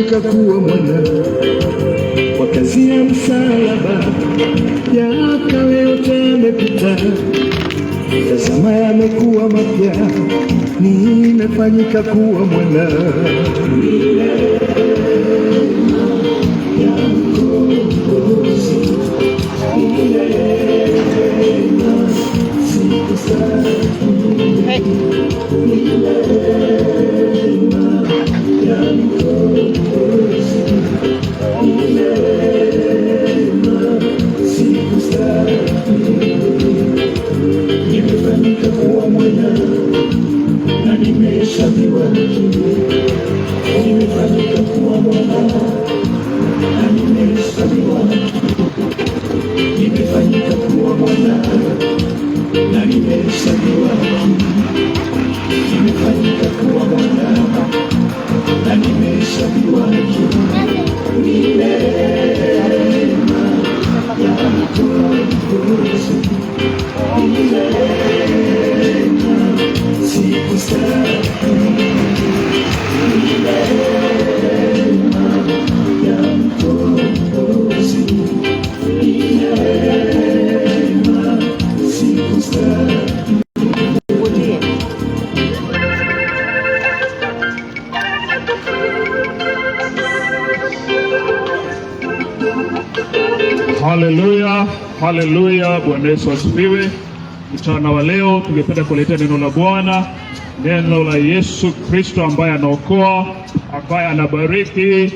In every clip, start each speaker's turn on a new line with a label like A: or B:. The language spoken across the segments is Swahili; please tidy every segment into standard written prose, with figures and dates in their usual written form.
A: Kuwa mwana kwa kazi ya msalaba, ya kale yote yamepita, tazama yamekuwa mapya, nimefanyika kuwa mwana. Nimefanyika kuwa mwana na nimehesabiwa haki. Nimefanyika kuwa mwana na nimehesabiwa haki. Nimefanyika kuwa mwana na nimehesabiwa haki. Nimefanyika kuwa mwana na nimehesabiwa haki. Ni neema ya Mwokozi.
B: Haleluya, haleluya. Bwana Yesu asifiwe. Mchana wa leo tungependa kuletea neno la Bwana, neno la Yesu Kristo ambaye anaokoa, ambaye anabariki,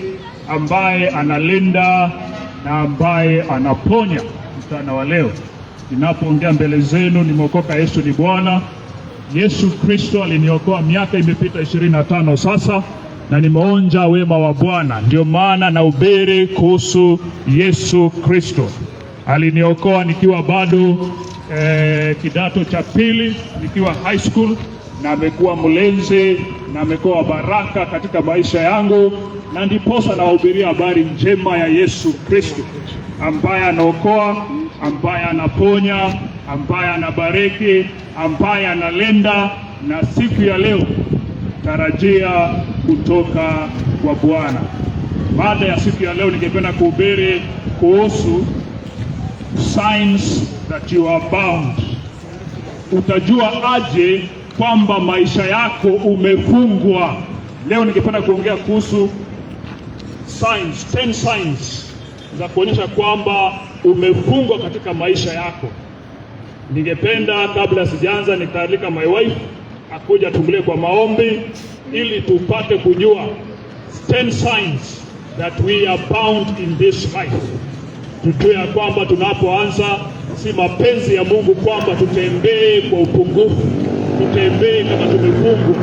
B: ambaye analinda na ambaye anaponya. Mchana wa leo ninapoongea mbele zenu, nimeokoka. Yesu ni Bwana. Yesu Kristo aliniokoa, miaka imepita 25 sasa, na nimeonja wema wa Bwana. Ndio maana nahubiri kuhusu Yesu Kristo. Aliniokoa nikiwa bado kidato cha pili, nikiwa high school, na amekuwa mlenzi na amekuwa baraka katika maisha yangu, na ndiposa nahubiria habari njema ya Yesu Kristo ambaye anaokoa, ambaye anaponya, ambaye anabariki, ambaye analinda. Na siku ya leo tarajia kutoka kwa Bwana. Baada ya siku ya leo ningependa kuhubiri kuhusu signs that you are bound. Utajua aje kwamba maisha yako umefungwa? Leo ningependa kuongea kuhusu signs, 10 signs za kuonyesha kwamba umefungwa katika maisha yako. Ningependa kabla sijaanza nikaalika my wife akuja tumbule kwa maombi ili tupate kujua 10 signs that we are bound in this life. Tujue ya kwamba tunapoanza si mapenzi ya Mungu kwamba tutembee kwa upungufu, tutembee kama tumefungwa,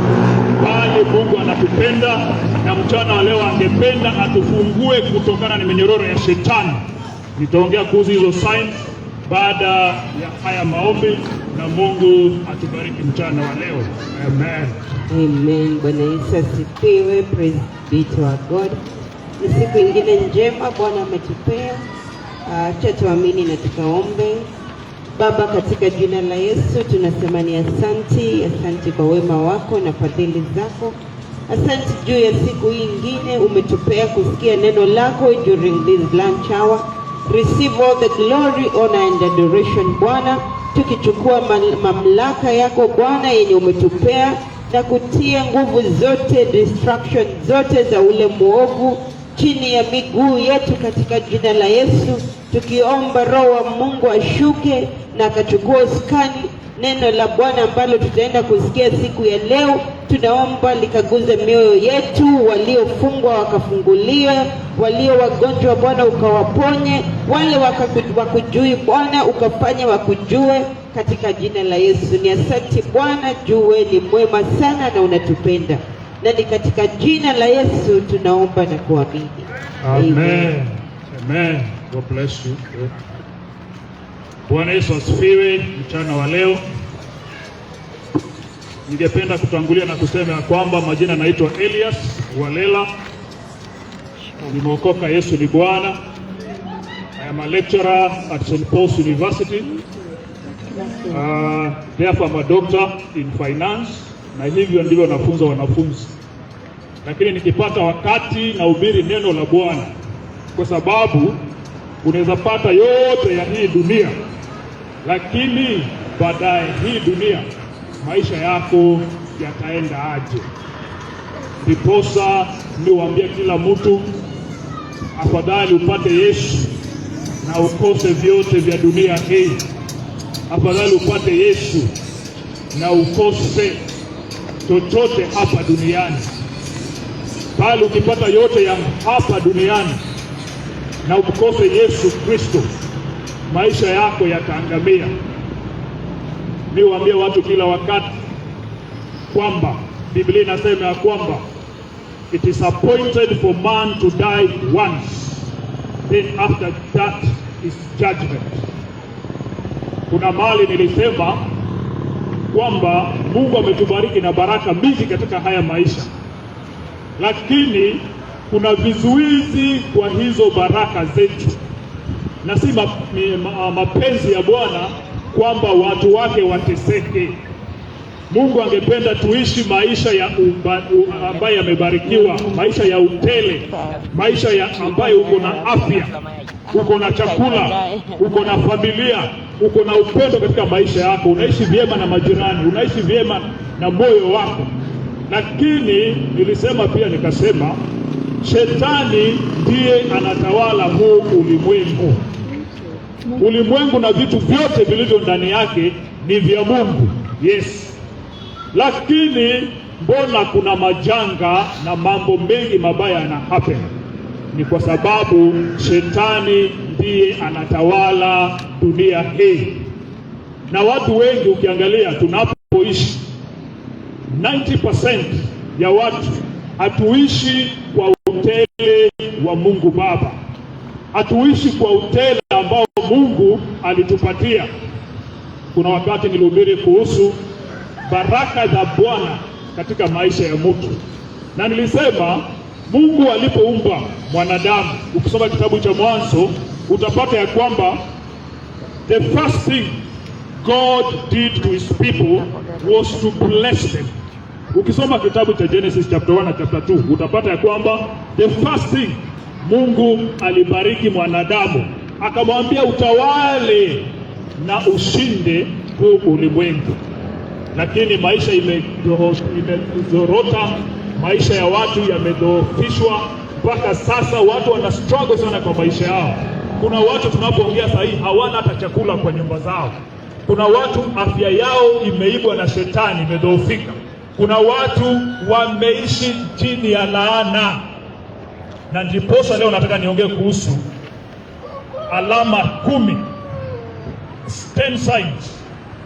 B: bali Mungu anatupenda, na mchana wa leo angependa atufungue kutokana na minyororo ya shetani. Nitaongea kuhusu hizo signs baada ya haya maombi, na Mungu atubariki mchana wa leo. Amen.
C: Amen. Bwana Yesu asifiwe. Praise be to our God. Ni siku ingine njema Bwana ametupea. Acha tuamini na tukaombe. Baba, katika jina la Yesu tunasema ni asante kwa wema wako na fadhili zako. Asante juu ya siku hii ingine umetupea kusikia neno lako during this lunch hour. Receive all the glory, honor and adoration Bwana, tukichukua mamlaka yako Bwana yenye umetupea na kutia nguvu zote, distraction zote za ule muovu chini ya miguu yetu katika jina la Yesu, tukiomba Roho wa Mungu ashuke na akachukua uskani neno la Bwana ambalo tutaenda kusikia siku ya leo. Tunaomba likaguze mioyo yetu, waliofungwa wakafunguliwe, walio wagonjwa Bwana ukawaponye, wale wakujui Bwana ukafanye wakujue katika jina la Yesu. Ni asante Bwana, juu ni mwema sana na unatupenda, na ni katika jina la Yesu tunaomba na kuamini.
B: Amen. Amen. God bless you. Bwana Yesu asifiwe. Mchana wa leo ningependa kutangulia na kusema kwamba majina naitwa Elias Walela. Nimeokoka. Yesu ni Bwana. I am a lecturer at St. Paul's University. Therefore I'm a doctor in finance, na hivyo ndivyo nafunza wanafunzi. lakini nikipata wakati na hubiri neno la Bwana, kwa sababu unaweza pata yote ya hii dunia, lakini baadaye hii dunia maisha yako yataenda aje? Ndiposa niwaambia kila mtu, afadhali upate Yesu na ukose vyote vya dunia hii. Afadhali upate Yesu na ukose chochote hapa duniani. Bali ukipata yote ya hapa duniani na ukose Yesu Kristo, maisha yako yataangamia. Niwaambie watu kila wakati kwamba Biblia inasema ya kwamba it is appointed for man to die once, then after that is judgment. Kuna mahali nilisema kwamba Mungu ametubariki na baraka mingi katika haya maisha, lakini kuna vizuizi kwa hizo baraka zetu, na si mapenzi ya Bwana kwamba watu wake wateseke. Mungu angependa tuishi maisha ya ambayo yamebarikiwa, maisha ya utele, maisha ya ambayo uko na afya, uko na chakula, uko na familia, uko na upendo katika maisha yako, unaishi vyema na majirani, unaishi vyema na moyo wako. Lakini nilisema pia nikasema, shetani ndiye anatawala huu ulimwengu. Ulimwengu na vitu vyote vilivyo ndani yake ni vya Mungu, yes. Lakini mbona kuna majanga na mambo mengi mabaya yana happen? Ni kwa sababu shetani ndiye anatawala dunia hii. Na watu wengi ukiangalia tunapoishi, 90% ya watu hatuishi kwa utele wa Mungu Baba. Hatuishi kwa utele ambao Mungu alitupatia. Kuna wakati nilihubiri kuhusu baraka za Bwana katika maisha ya mtu, na nilisema Mungu alipoumba mwanadamu, ukisoma kitabu cha Mwanzo utapata ya kwamba the first thing God did to his people was to bless them. Ukisoma kitabu cha Genesis chapter 1 na chapter 2 utapata ya kwamba the first thing Mungu alibariki mwanadamu, akamwambia utawale na ushinde huu ulimwengu. Lakini maisha imezorota, maisha ya watu yamedhoofishwa, mpaka sasa watu wana struggle sana kwa maisha yao. Kuna watu tunapoongea sasa hivi hawana hata chakula kwa nyumba zao. Kuna watu afya yao imeibwa na shetani, imedhoofika. Kuna watu wameishi chini ya laana. Na ndiposa leo nataka niongee kuhusu alama 10 signs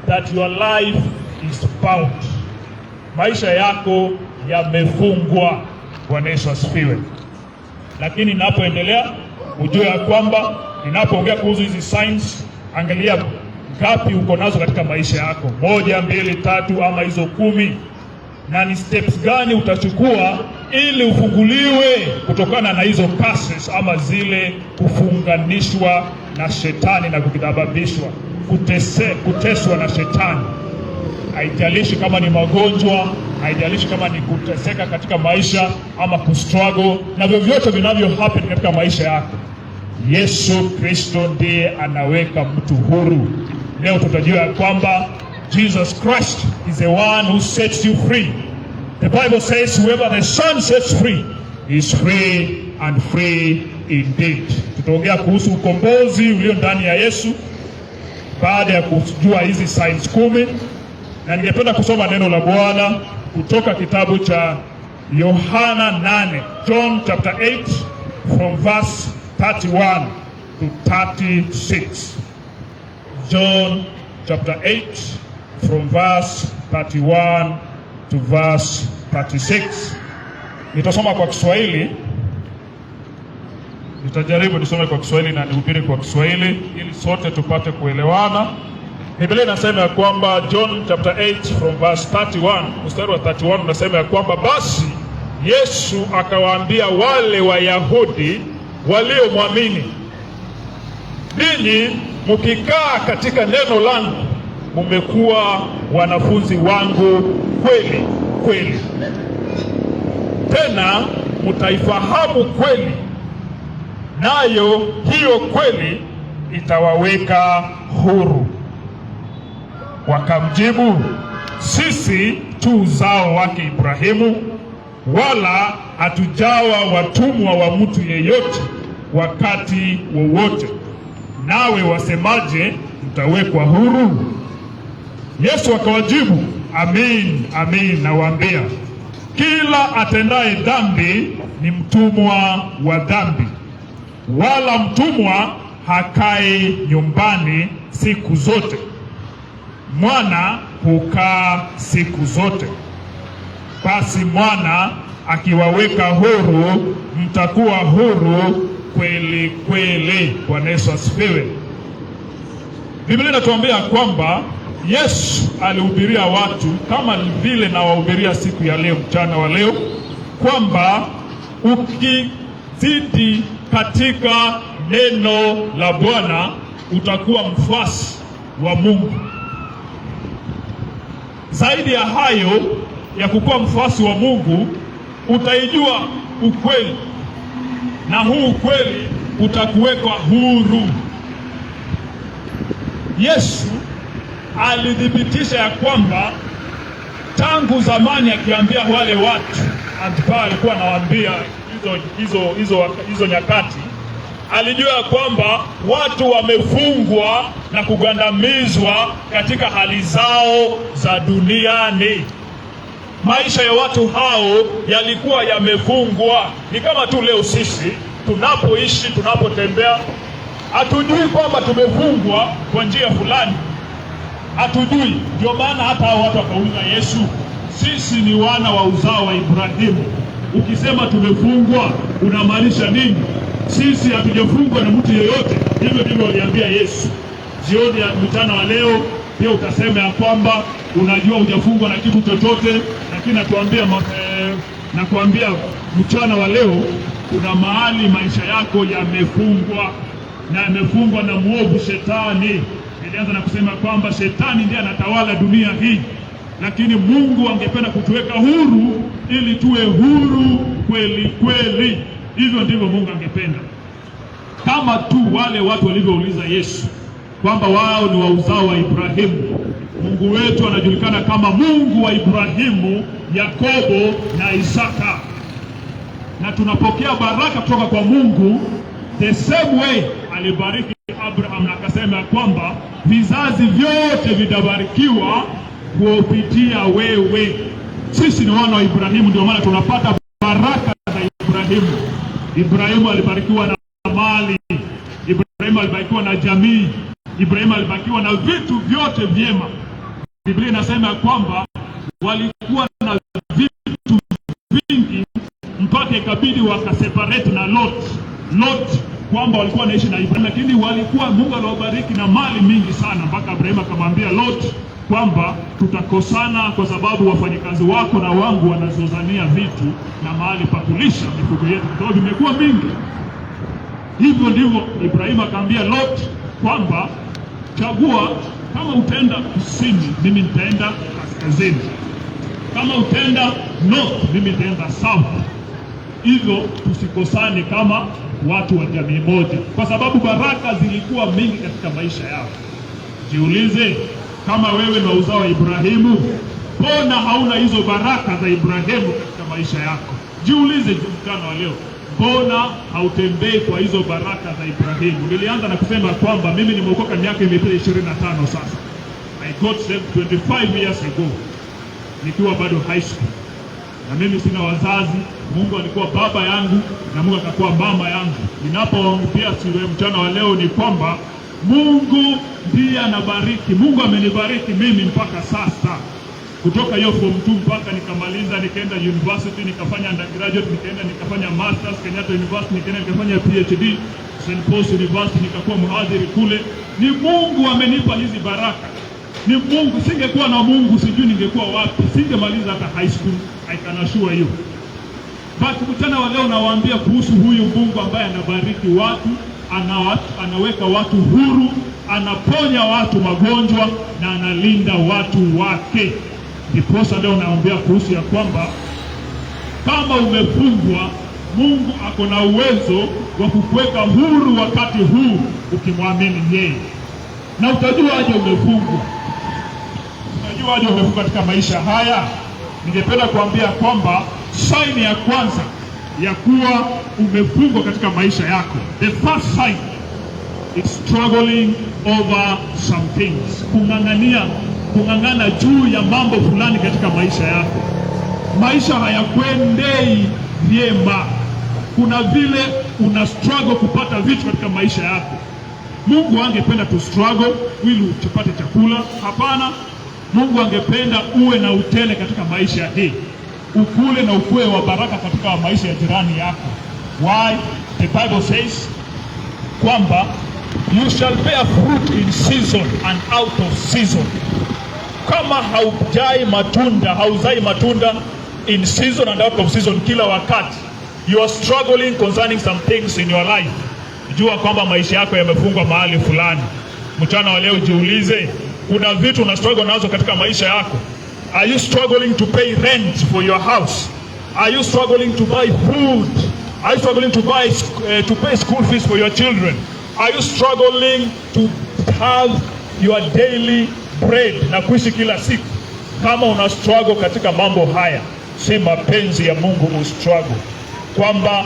B: that your life is bound. Maisha yako yamefungwa. Bwana Yesu asifiwe. Lakini ninapoendelea ujue ya kwamba ninapoongea kuhusu hizi signs, angalia ngapi uko nazo katika maisha yako, 1, 2, 3 ama hizo 10, na ni steps gani utachukua ili ufunguliwe kutokana na hizo curses ama zile kufunganishwa na shetani na kukidhababishwa, kuteswa na shetani. Haijalishi kama ni magonjwa, haijalishi kama ni kuteseka katika maisha ama kustruggle na vyovyote vinavyo happen katika maisha yako, Yesu Kristo ndiye anaweka mtu huru. Leo tutajua kwamba Jesus Christ is the one who sets you free. The Bible says whoever the Son sets free is free and free indeed. Tutaongea kuhusu ukombozi ulio ndani ya Yesu baada ya kujua hizi signs 10. Na ningependa kusoma neno la Bwana kutoka kitabu cha Yohana 8, John chapter 8 from verse 31 to 36. John chapter 8 from verse 31 to verse 36. Nitasoma kwa Kiswahili. Nitajaribu nisome kwa Kiswahili na nihubiri kwa Kiswahili ili sote tupate kuelewana. Biblia inasema ya kwamba John chapter 8 from verse 31, mstari wa 31 unasema ya kwamba basi Yesu akawaambia wale Wayahudi waliomwamini, ninyi mkikaa katika neno langu mmekuwa wanafunzi wangu kweli kweli, tena mtaifahamu kweli, nayo hiyo kweli itawaweka huru. Wakamjibu, sisi tu uzao wake Ibrahimu, wala hatujawa watumwa wa mtu yeyote wakati wowote. Nawe wasemaje, mtawekwa huru? Yesu akawajibu, amin, amin nawaambia, kila atendaye dhambi ni mtumwa wa dhambi. Wala mtumwa hakai nyumbani siku zote, mwana hukaa siku zote. Basi mwana akiwaweka huru, mtakuwa huru kweli kweli. Bwana Yesu asifiwe. Biblia inatuambia kwamba Yesu alihubiria watu kama vile nawahubiria siku ya leo, mchana wa leo, kwamba ukizidi katika neno la Bwana utakuwa mfuasi wa Mungu. Zaidi ya hayo ya kukuwa mfuasi wa Mungu, utaijua ukweli, na huu ukweli utakuweka huru. Yesu alithibitisha ya kwamba tangu zamani, akiambia wale watu ambao alikuwa anawaambia hizo nyakati, alijua kwamba watu wamefungwa na kugandamizwa katika hali zao za duniani. Maisha ya watu hao yalikuwa yamefungwa. Ni kama tu leo sisi tunapoishi, tunapotembea, hatujui kwamba tumefungwa kwa njia fulani, hatujui. Ndio maana hata hao watu wakauliza Yesu, sisi ni wana wa uzao wa Ibrahimu, ukisema tumefungwa unamaanisha nini? Sisi hatujafungwa na mtu yeyote. Hivyo ndivyo waliambia Yesu. Jioni ya mchana wa leo pia utasema ya kwamba unajua hujafungwa na kitu chochote, lakini nakuambia mchana wa leo kuna mahali maisha yako yamefungwa, na yamefungwa na mwovu Shetani. Nilianza na kusema kwamba Shetani ndiye anatawala dunia hii, lakini Mungu angependa kutuweka huru ili tuwe huru kweli kweli. Hivyo ndivyo Mungu angependa. Kama tu wale watu walivyouliza Yesu kwamba wao ni wa uzao wa Ibrahimu. Mungu wetu anajulikana kama Mungu wa Ibrahimu, Yakobo na Isaka, na tunapokea baraka kutoka kwa Mungu the same way alibariki Abraham, na akasema kwamba vizazi vyote vitabarikiwa kupitia wewe. Sisi ni wana wa Ibrahimu, ndio maana tunapata baraka za Ibrahimu. Ibrahimu alibarikiwa na mali, Ibrahimu alibarikiwa na jamii, Ibrahimu alibarikiwa na vitu vyote vyema. Biblia inasema kwamba walikuwa na vitu vingi mpaka ikabidi wakaseparate na Lot, kwamba walikuwa naishi na Ibrahimu, lakini walikuwa, Mungu aliwabariki na mali mingi sana, mpaka Ibrahimu akamwambia Lot kwamba tutakosana kwa sababu wafanyakazi wako na wangu wanazozania vitu na mahali pa kulisha mifugo yetu, kwa sababu imekuwa mingi. Hivyo ndivyo Ibrahimu akamwambia Lot kwamba chagua, kama utaenda kusini mimi nitaenda kaskazini, kama utaenda north mimi nitaenda south. Hivyo tusikosane kama watu wa jamii moja, kwa sababu baraka zilikuwa mingi katika maisha yao. Jiulize, kama wewe ni uzao wa Ibrahimu, mbona hauna hizo baraka za Ibrahimu katika maisha yako? Jiulize mchana wa leo, mbona hautembei kwa hizo baraka za Ibrahimu? Nilianza na kusema kwamba mimi nimeokoka miaka imepita 25 sasa. I got saved 25 years ago nikiwa bado high school, na mimi sina wazazi. Mungu alikuwa baba yangu na Mungu akakuwa mama yangu. Ninapoongea siwe mchana wa leo ni kwamba Mungu ndiye anabariki. Mungu amenibariki mimi mpaka sasa, kutoka hiyo form 2 mpaka nikamaliza, nikaenda university, nikafanya undergraduate, nikaenda nikafanya masters Kenyatta University, nikaenda nikafanya PhD St. Paul's University, nikakuwa mhadhiri kule. Ni Mungu amenipa hizi baraka. Ni Mungu. Singekuwa na Mungu sijui ningekuwa wapi, singemaliza hata high school, I can assure you. But mchana wa leo nawaambia kuhusu huyu Mungu ambaye anabariki watu, anaweka watu huru, anaponya watu magonjwa na analinda watu wake. Ndiposa leo naambia kuhusu ya kwamba Kama umefungwa, Mungu ako na uwezo wa kukuweka huru wakati huu ukimwamini yeye. Na utajuaje umefungwa? Utajuaje umefungwa katika maisha haya? Ningependa kuambia kwamba saini ya kwanza ya kuwa umefungwa katika maisha yako, the first sign is struggling over some things. Kung'ang'ana juu ya mambo fulani katika maisha yako. Maisha hayakwendei vyema. Kuna vile una struggle kupata vitu katika maisha yako. Mungu angependa tu struggle ili upate chakula? Hapana. Mungu angependa uwe na utele katika maisha hii, ukule na ukue wa baraka katika maisha ya jirani yako. Why? The Bible says kwamba you shall bear fruit in season and out of season. Kama hauzai matunda in season and out of season kila wakati, you are struggling concerning some things in your life, jua kwamba maisha yako yamefungwa mahali fulani. Mchana wa leo jiulize, kuna vitu una struggle nazo katika maisha yako. Are you struggling to pay rent for your house? Are you struggling to buy food? Are you struggling to pay school fees for your children? Are you struggling to have your daily bread na kuishi kila siku? Kama una struggle katika mambo haya, si mapenzi ya Mungu ustruggle. Kwamba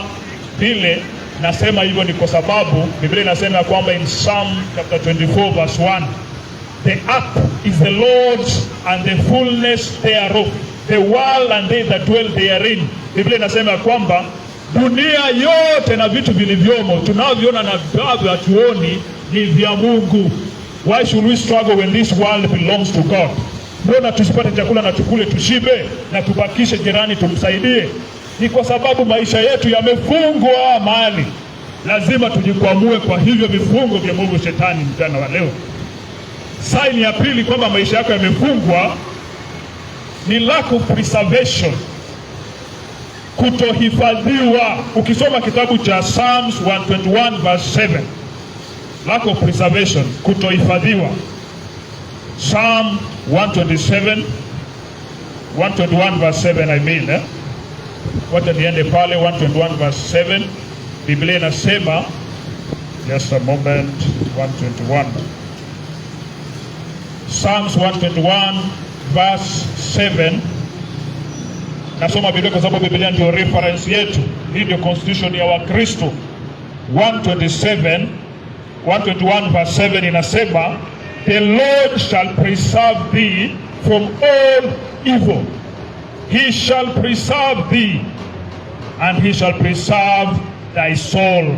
B: vile nasema hivyo ni kwa sababu Biblia inasema kwamba in Psalm chapter 24 verse 1, the earth is the Lord's and the fullness thereof, the world and they that dwell therein. Biblia inasema kwamba dunia yote na vitu vilivyomo tunavyoona na ambavyo hatuoni ni vya Mungu. Why should we struggle when this world belongs to God? Mbona tusipate chakula na tukule tushibe na tubakishe jirani tumsaidie? Ni kwa sababu maisha yetu yamefungwa mahali. Lazima tujikwamue kwa hivyo vifungo vya Mungu shetani mchana wa leo. Saini ya pili kwamba maisha yako yamefungwa ni lack of preservation, kutohifadhiwa. Ukisoma kitabu cha Psalms 121 verse 7, lack of preservation, kutohifadhiwa. Psalm 121 verse 7 Wacha niende pale 121 verse 7. Biblia inasema, just a moment, 121. Psalms 121 verse 7. Nasoma Biblia kwa sababu Biblia ndio reference yetu. Hii ndio constitution ya Wakristo. 121 verse 7 inasema, the Lord shall preserve thee from all evil. He shall preserve thee and he shall preserve thy soul.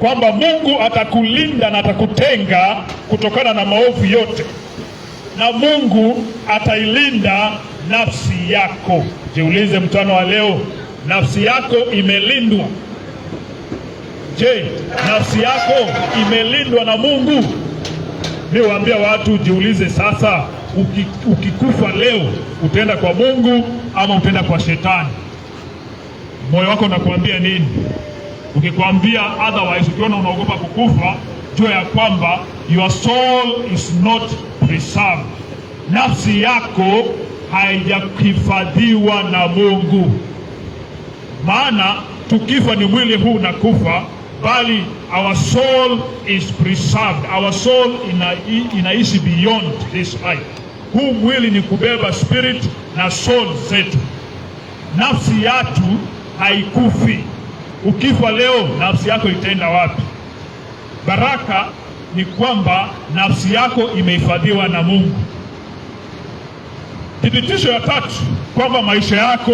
B: Kwamba Mungu atakulinda na atakutenga kutokana na maovu yote, na Mungu atailinda nafsi yako. Jiulize mchana wa leo, nafsi yako imelindwa? Je, nafsi yako imelindwa na Mungu? Niwaambia watu, jiulize sasa, ukikufa leo utaenda kwa Mungu ama utaenda kwa shetani? Moyo wako unakuambia nini? Ukikwambia otherwise, ukiona unaogopa kukufa, jua ya kwamba your soul is not preserved. Nafsi yako haijakifadhiwa na Mungu. Maana tukifa ni mwili huu na kufa, bali our soul is preserved. Our soul inaishi beyond this life. Huu mwili ni kubeba spirit na soul zetu. Nafsi yetu haikufi. Ukifa leo, nafsi yako itaenda wapi? Baraka ni kwamba nafsi yako imehifadhiwa na Mungu. Thibitisho ya tatu kwamba maisha yako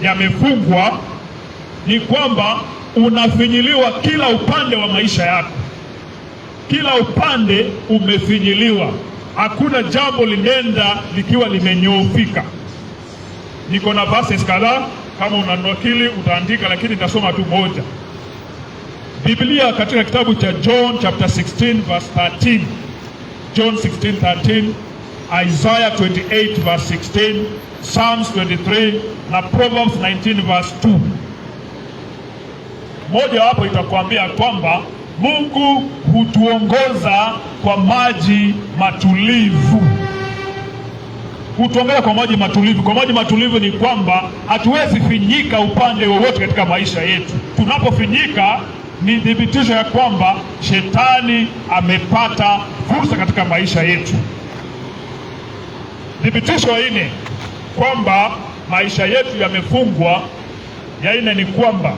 B: yamefungwa ni kwamba unafinyiliwa kila upande wa maisha yako. Kila upande umefinyiliwa. Hakuna jambo linenda likiwa limenyoofika. Niko na verses kadhaa, kama unanakili utaandika, lakini nitasoma tu moja. Biblia katika kitabu cha John chapter 16 verse 13, John 16:13, Isaiah 28 verse 16, Psalms 23 na Proverbs 19 verse 2. Moja wapo itakwambia kwamba Mungu hutuongoza kwa maji matulivu. hutuongoza kwa maji matulivu. Kwa maji matulivu ni kwamba hatuwezi finyika upande wowote katika maisha yetu. Tunapofinyika ni thibitisho ya kwamba shetani amepata fursa katika maisha yetu. Thibitisho ya nne kwamba maisha yetu yamefungwa, ya nne ni kwamba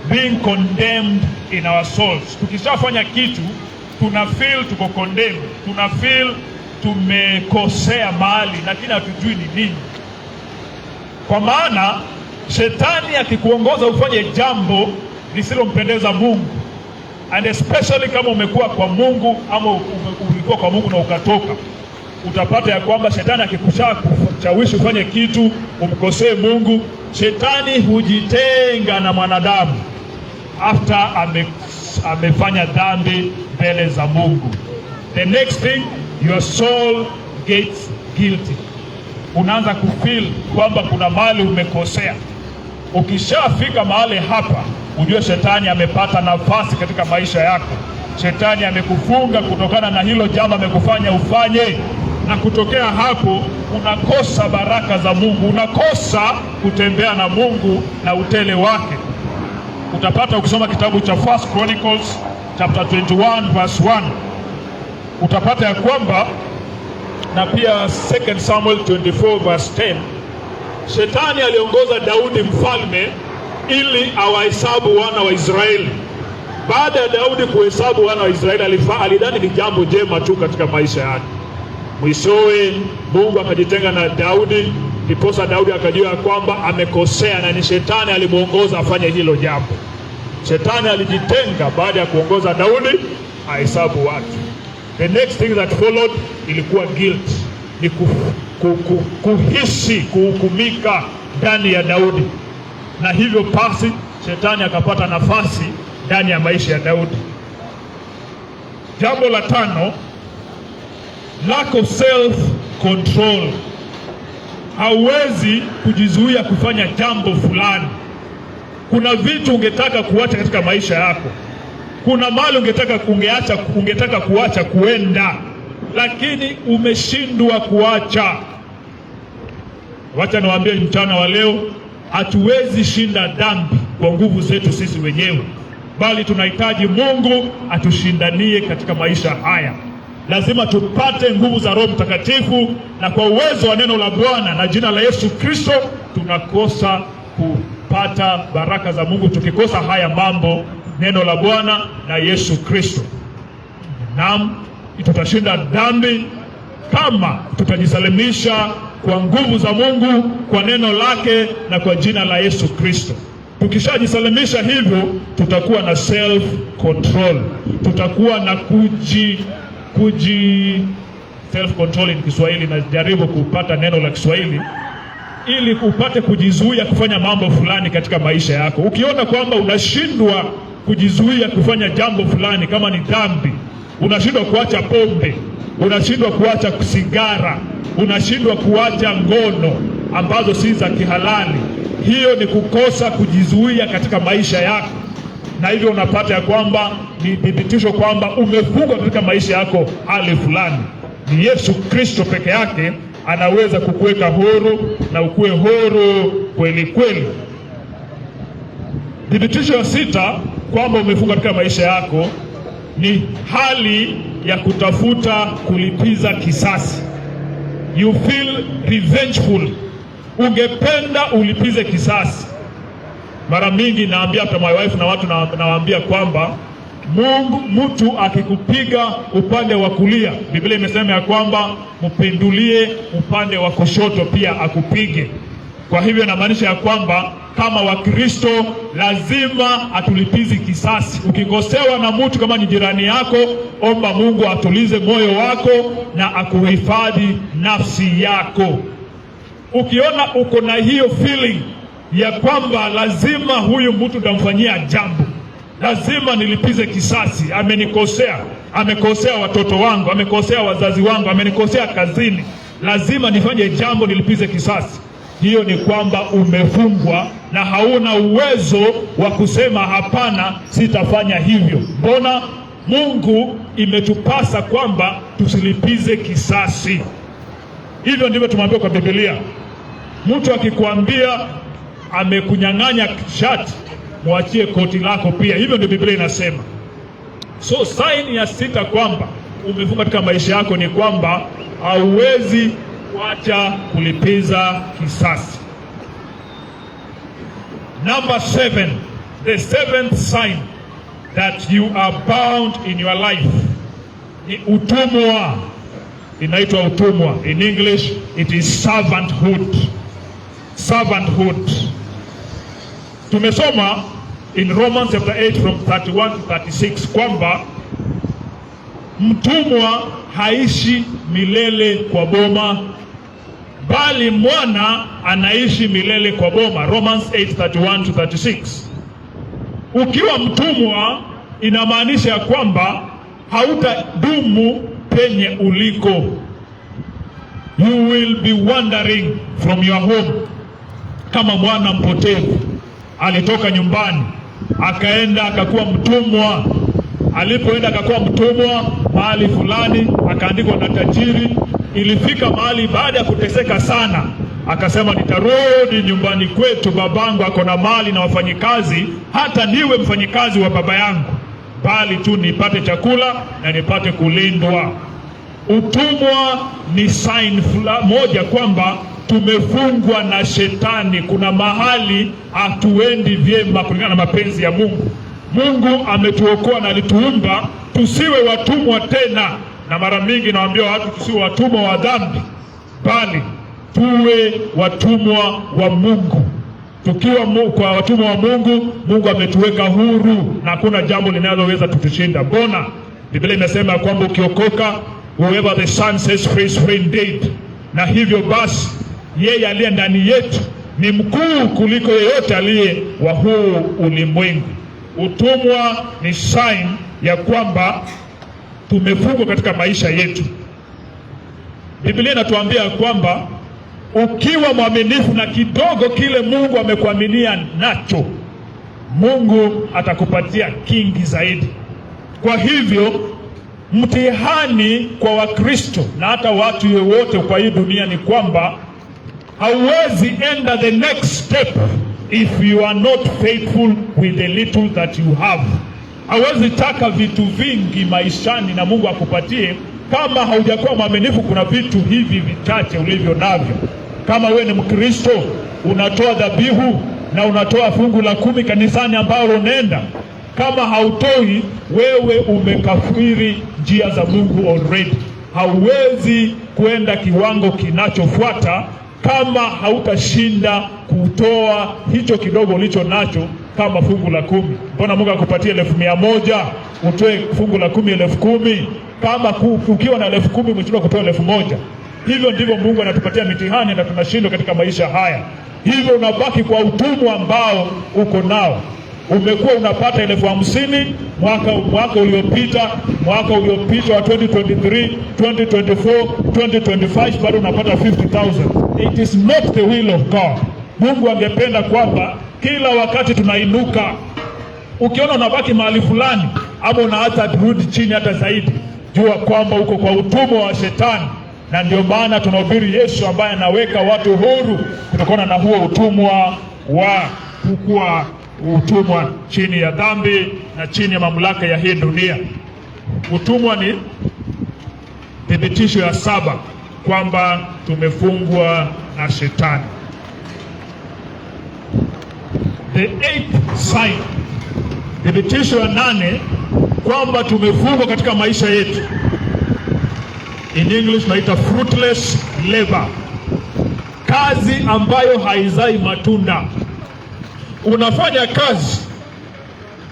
B: being condemned in our souls. Tukishafanya kitu tuna feel tuko condemned, tuna feel tumekosea mahali, lakini hatujui ni nini. Kwa maana shetani akikuongoza ufanye jambo lisilompendeza Mungu, and especially kama umekuwa kwa Mungu ama ulikuwa kwa Mungu na ukatoka, utapata ya kwamba shetani akikushawishi ufanye kitu umkosee Mungu, shetani hujitenga na mwanadamu after amefanya dhambi mbele za Mungu. The next thing, your soul gets guilty. Unaanza kufeel kwamba kuna mahali umekosea. Ukishafika mahali hapa, ujue shetani amepata nafasi katika maisha yako. Shetani amekufunga kutokana na hilo jambo amekufanya ufanye, na kutokea hapo unakosa baraka za Mungu, unakosa kutembea na Mungu na utele wake. Utapata ukisoma kitabu cha 1 Chronicles chapter 21 verse 1, utapata ya kwamba, na pia 2 Samuel 24 verse 10, shetani aliongoza Daudi mfalme ili awahesabu wana wa Israeli. Baada ya Daudi kuhesabu wana wa Israeli, alidhani ni jambo jema tu katika maisha yake. Mwishowe Mungu akajitenga na Daudi, ndiposa Daudi akajua kwamba amekosea na ni shetani alimuongoza afanye hilo jambo. Shetani alijitenga baada ya kuongoza Daudi ahesabu watu. The next thing that followed ilikuwa guilt, ni kuhisi kuhukumika ndani ya Daudi, na hivyo basi shetani akapata nafasi ndani ya maisha ya Daudi. Jambo la tano, lack of self control. Hauwezi kujizuia kufanya jambo fulani. Kuna vitu ungetaka kuacha katika maisha yako, kuna mali ungetaka kuacha kuenda, lakini umeshindwa kuacha. Wacha niwaambie mchana wa leo, hatuwezi shinda dhambi kwa nguvu zetu sisi wenyewe, bali tunahitaji Mungu atushindanie katika maisha haya. Lazima tupate nguvu za Roho Mtakatifu, na kwa uwezo wa neno la Bwana na jina la Yesu Kristo tunakosa kupata baraka za Mungu tukikosa haya mambo, neno la Bwana na Yesu Kristo. Naam, tutashinda dhambi kama tutajisalimisha kwa nguvu za Mungu, kwa neno lake na kwa jina la Yesu Kristo. Tukishajisalimisha hivyo, tutakuwa na self control, tutakuwa na self control ni Kiswahili, na jaribu kupata neno la Kiswahili ili upate kujizuia kufanya mambo fulani katika maisha yako. Ukiona kwamba unashindwa kujizuia kufanya jambo fulani, kama ni dhambi, unashindwa kuacha pombe, unashindwa kuacha sigara, unashindwa kuacha ngono ambazo si za kihalali, hiyo ni kukosa kujizuia katika maisha yako, na hivyo unapata ya kwamba ni thibitisho kwamba umefungwa katika maisha yako hali fulani. Ni Yesu Kristo peke yake anaweza kukuweka huru na ukuwe huru kweli kweli. Thibitisho ya sita kwamba umefungwa katika maisha yako ni hali ya kutafuta kulipiza kisasi. You feel revengeful, ungependa ulipize kisasi. Mara mingi naambia hata my wife na watu nawaambia kwamba mtu akikupiga upande wa kulia, Biblia imesema ya kwamba mpindulie upande wa kushoto pia akupige. Kwa hivyo inamaanisha ya kwamba kama Wakristo lazima atulipizi kisasi. Ukikosewa na mtu, kama ni jirani yako, omba Mungu atulize moyo wako na akuhifadhi nafsi yako. Ukiona uko na hiyo feeling ya kwamba lazima huyu mtu nitamfanyia jambo, lazima nilipize kisasi, amenikosea, amekosea watoto wangu, amekosea wazazi wangu, amenikosea kazini, lazima nifanye jambo nilipize kisasi, hiyo ni kwamba umefungwa na hauna uwezo wa kusema hapana, sitafanya hivyo. Mbona Mungu imetupasa kwamba tusilipize kisasi. Hivyo ndivyo tumeambiwa kwa Biblia. Mtu akikwambia amekunyang'anya shati, mwachie koti lako pia. Hivyo ndio Biblia inasema. So sign ya 6 kwamba umefunga katika maisha yako ni kwamba hauwezi kuacha kulipiza kisasi. Number 7, the 7th sign that you are bound in your life ni utumwa. Inaitwa utumwa. In English it is servanthood. Servanthood. Tumesoma in Romans chapter 8 from 31 to 36 kwamba mtumwa haishi milele kwa boma, bali mwana anaishi milele kwa boma. Romans 8:31 to 36. Ukiwa mtumwa inamaanisha kwamba hautadumu penye uliko. You will be wandering from your home. Kama mwana mpotevu alitoka nyumbani akaenda akakuwa mtumwa. Alipoenda akakuwa mtumwa mahali fulani, akaandikwa na tajiri. Ilifika mahali baada ya kuteseka sana, akasema nitarudi nyumbani kwetu, babangu ako na mali na wafanyikazi, hata niwe mfanyikazi wa baba yangu, bali tu nipate chakula na nipate kulindwa. Utumwa ni sign moja kwamba tumefungwa na shetani. Kuna mahali hatuendi vyema kulingana na mapenzi ya Mungu. Mungu ametuokoa na alituumba tusiwe watumwa tena. Na mara mingi nawaambia watu tusiwe watumwa wa dhambi, bali tuwe watumwa wa Mungu. Tukiwa kwa watumwa wa Mungu, Mungu ametuweka huru na hakuna jambo linaloweza tutushinda. Mbona Biblia imesema kwamba ukiokoka, whoever the Son sets free is free indeed. Na hivyo basi yeye aliye ndani yetu ni mkuu kuliko yeyote aliye wa huu ulimwengu. Utumwa ni sign ya kwamba tumefungwa katika maisha yetu. Biblia inatuambia kwamba ukiwa mwaminifu na kidogo kile Mungu amekuaminia nacho, Mungu atakupatia kingi zaidi. Kwa hivyo mtihani kwa Wakristo na hata watu wote kwa hii dunia ni kwamba hauwezi enda the next step if you are not faithful with the little that you have. Hauwezi taka vitu vingi maishani na Mungu akupatie kama haujakuwa mwaminifu. Kuna vitu hivi vichache ulivyo navyo. Kama wewe ni Mkristo, unatoa dhabihu na unatoa fungu la 10 kanisani ambalo unaenda, kama hautoi, wewe umekafiri njia za Mungu already. Hauwezi kwenda kiwango kinachofuata kama hautashinda kutoa hicho kidogo ulicho nacho kama fungu la 10. Mbona Mungu akupatie 100,000 utoe fungu la 10 10,000? Kama ukiwa na 10,000 umeshindwa kutoa 1,000. Hivyo ndivyo Mungu anatupatia mitihani na tunashindwa katika maisha haya. Hivyo unabaki kwa utumwa ambao uko nao. Umekuwa unapata 50,000 mwaka uliopita wa 2023, 2024, 2025, bado unapata 50,000. It is not the will of God. Mungu angependa kwamba kila wakati tunainuka. Ukiona unabaki mahali fulani ama unaacha kurudi chini hata zaidi, jua kwamba uko kwa utumwa wa shetani. Na ndio maana tunahubiri Yesu ambaye anaweka watu huru kutokana na huo utumwa wa kukua utumwa chini ya dhambi na chini ya mamlaka ya hii dunia. Utumwa ni thibitisho ya 7 kwamba tumefungwa na shetani. The 8th sign, thibitisho ya 8 kwamba tumefungwa katika maisha yetu, in English naita fruitless labor. Kazi ambayo haizai matunda. Unafanya kazi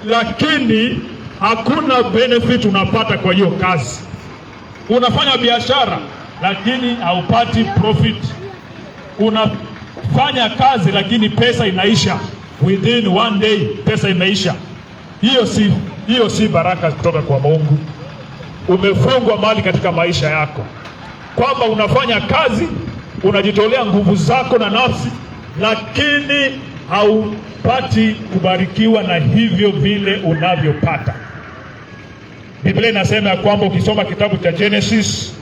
B: lakini hakuna benefit unapata kwa hiyo kazi. Unafanya biashara lakini haupati profit. Unafanya kazi lakini pesa inaisha within one day, pesa imeisha. Hiyo si baraka kutoka kwa Mungu. Umefungwa mali katika maisha yako kwamba unafanya kazi, unajitolea nguvu zako na nafsi, lakini haupati kubarikiwa na hivyo vile unavyopata. Biblia inasema kwamba ukisoma kitabu cha Genesis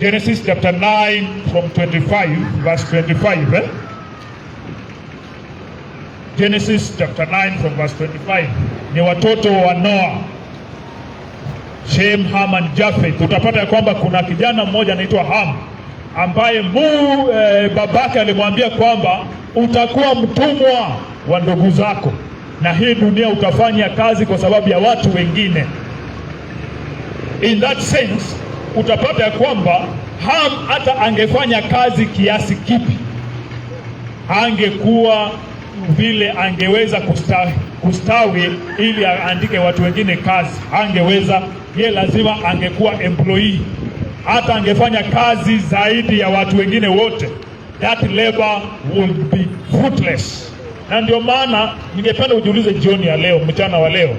B: Genesis chapter 9 from 25, verse 25. Genesis chapter 9 from verse 25. Ni watoto wa Noa, Shem, Ham and Japheth. Utapata ya kwamba kuna kijana mmoja anaitwa Ham ambaye babake alimwambia kwamba utakuwa mtumwa wa ndugu zako, na hii dunia utafanya kazi kwa sababu ya watu wengine. In that sense, utapata ya kwamba Ham hata angefanya kazi kiasi kipi, angekuwa vile angeweza kustawi ili aandike watu wengine kazi. Angeweza, ye lazima angekuwa employee, hata angefanya kazi zaidi ya watu wengine wote, that labor would be fruitless. Na ndio maana ningependa ujiulize jioni ya leo, mchana wa leo,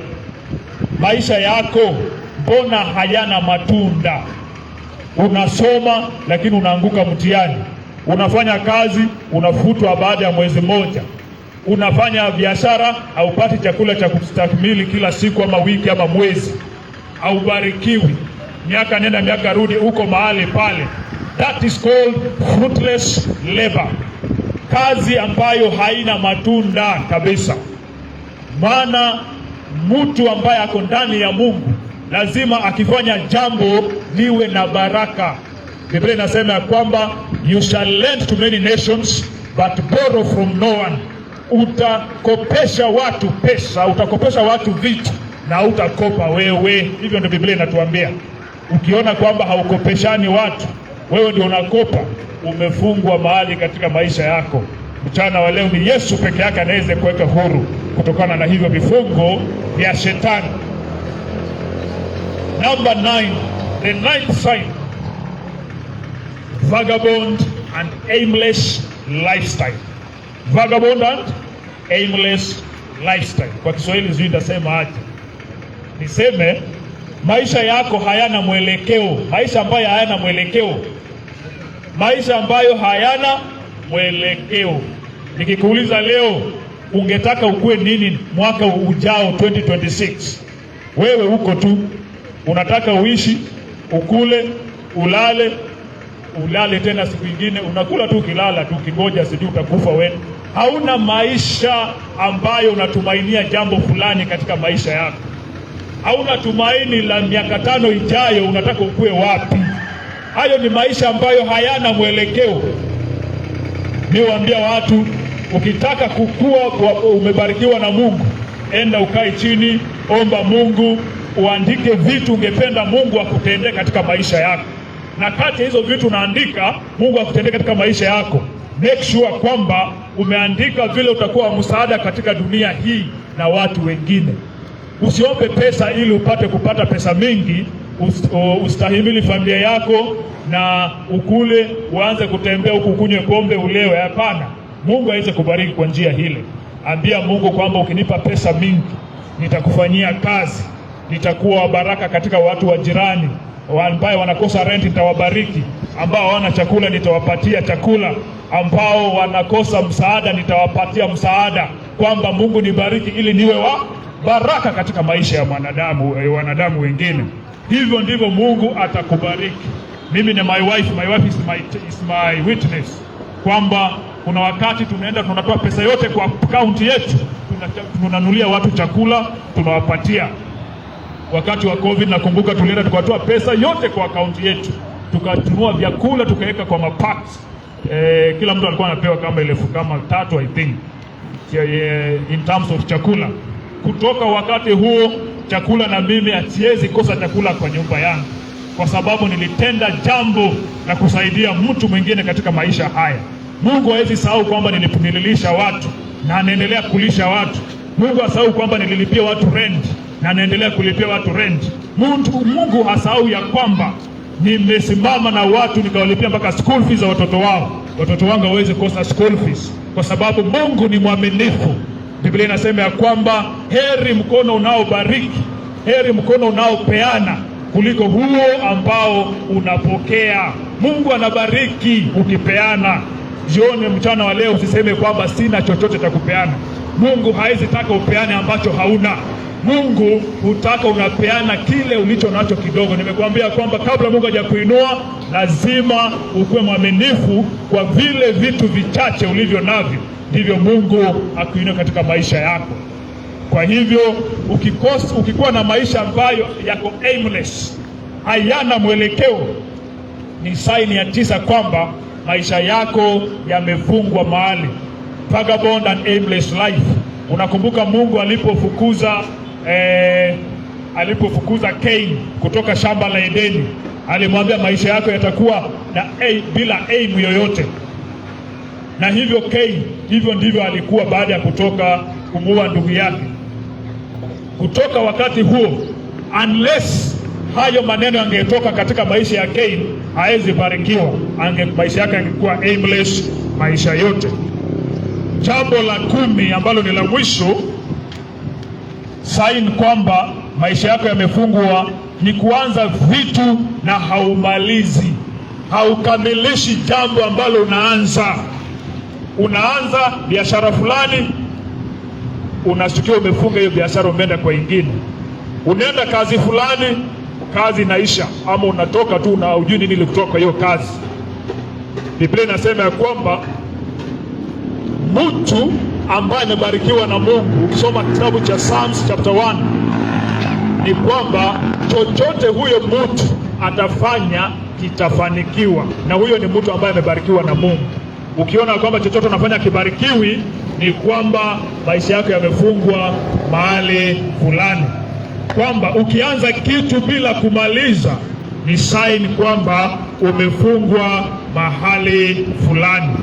B: maisha yako mbona hayana matunda? Unasoma lakini unaanguka mtihani, unafanya kazi unafutwa baada ya mwezi mmoja, unafanya biashara haupati chakula cha kustahimili kila siku ama wiki ama mwezi, haubarikiwi, miaka nenda miaka rudi, uko mahali pale. That is called fruitless labor, kazi ambayo haina matunda kabisa. Maana mtu ambaye ako ndani ya Mungu lazima akifanya jambo liwe na baraka. Biblia inasema ya kwamba you shall lend to many nations but borrow from no one. Utakopesha watu pesa, utakopesha watu vitu na utakopa wewe. Hivyo ndio Biblia inatuambia. Ukiona kwamba haukopeshani watu, wewe ndio unakopa, umefungwa mahali katika maisha yako. Mchana wa leo ni Yesu peke yake anaweza kuweka huru kutokana na hivyo vifungo vya shetani. Number 9, the ninth sign, vagabond and aimless lifestyle. Vagabond and aimless lifestyle. Kwa Kiswahili sijui nitasema aje. Niseme maisha yako hayana mwelekeo, maisha ambayo hayana mwelekeo. Maisha ambayo hayana mwelekeo. Nikikuuliza leo ungetaka ukue nini mwaka ujao 2026? Wewe uko tu unataka uishi, ukule, ulale tena siku nyingine, unakula tu kilala tu kingoja sijui utakufa wewe. Hauna maisha ambayo unatumainia jambo fulani katika maisha yako. Hauna tumaini la miaka 5 ijayo unataka ukue wapi. Hayo ni maisha ambayo hayana mwelekeo. Niwaambia watu, ukitaka kukua umebarikiwa na Mungu, enda ukae chini, omba Mungu, uandike vitu ungependa Mungu akutendee katika maisha yako. Na kati hizo vitu unaandika Mungu akutendee katika maisha yako, make sure kwamba umeandika vile utakuwa msaada katika dunia hii na watu wengine. Usiombe pesa ili upate kupata pesa mingi, ustahimili familia yako na ukule, uanze kutembea huku kunywe pombe ulewe. Hapana. Mungu aweze kubariki kwa njia hile. Ambia Mungu kwamba ukinipa pesa mingi nitakufanyia kazi, nitakuwa baraka katika watu wa jirani, ambao wanakosa rent nitawabariki, ambao hawana chakula nitawapatia chakula, ambao wanakosa msaada nitawapatia msaada, kwamba Mungu nibariki ili niwe wa baraka katika maisha ya wanadamu wengine. Hivyo ndivyo Mungu atakubariki. Mimi na my wife is my witness kwamba kuna wakati tunaenda tunatoa pesa yote kwa akaunti yetu, tunanunulia watu chakula tunawapatia. Wakati wa COVID nakumbuka tulienda tukatoa pesa yote kwa akaunti yetu, tukanunua vyakula tukaweka kwa mapacks. Kila mtu alikuwa anapewa kama 3,000 I think in terms of chakula. Kutoka wakati huo chakula, na mimi hasiwezi kosa chakula kwa nyumba yangu, kwa sababu nilitenda jambo na kusaidia mtu mwingine katika maisha haya. Mungu hawezi sahau kwamba nililisha watu na anaendelea kulisha watu. Mungu hasahau kwamba nililipia watu rent na anaendelea kulipia watu rent. Mungu hasahau ya kwamba nimesimama na watu nikawalipia mpaka school fees za watoto wao. Watoto wangu hawezi kosa school fees kwa sababu Mungu ni mwaminifu. Biblia inasema ya kwamba heri mkono unaobariki, heri mkono unaopeana kuliko huo ambao unapokea. Mungu anabariki ukipeana. Jioni mchana wa leo usiseme kwamba sina chochote cha kupeana. Mungu hawezi taka upeane ambacho hauna. Mungu hutaka unapeana kile ulicho nacho kidogo. Nimekuambia kwamba kabla Mungu hajakuinua lazima ukuwe mwaminifu kwa vile vitu vichache ulivyo navyo, ndivyo Mungu akuinue katika maisha yako. Kwa hivyo ukikuwa na maisha ambayo yako aimless, hayana mwelekeo, ni saini ya 9 kwamba maisha yako yamefungwa mahali. Vagabond and aimless life. Unakumbuka Mungu alipofukuza Cain kutoka shamba la Edeni, alimwambia maisha yako yatakuwa bila aim yoyote. Na hivyo Cain, hivyo ndivyo alikuwa baada ya kutoka kumuua ndugu yake. Kutoka wakati huo, unless hayo maneno yangetoka katika maisha ya Cain, haezi barikiwa. Maisha yake yangekuwa aimless maisha yote. Jambo la 10 ambalo ni la mwisho, sign kwamba maisha yako yamefungwa, ni kuanza vitu na haumalizi. Haukamilishi jambo ambalo unaanza. Unaanza biashara fulani, unashtukia umefunga hiyo biashara, umeenda kwa ingine. Unaenda kazi fulani, kazi inaisha, ama unatoka tu na hujui nini kutoka hiyo kazi. Biblia inasema ya kwamba mtu ambaye amebarikiwa na Mungu, ukisoma kitabu cha Psalms chapter 1, ni kwamba chochote huyo mtu atafanya kitafanikiwa, na huyo ni mtu ambaye amebarikiwa na Mungu. Ukiona kwamba chochote unafanya kibarikiwi, ni kwamba maisha yako yamefungwa mahali fulani. Kwamba ukianza kitu bila kumaliza, ni sign kwamba umefungwa mahali fulani.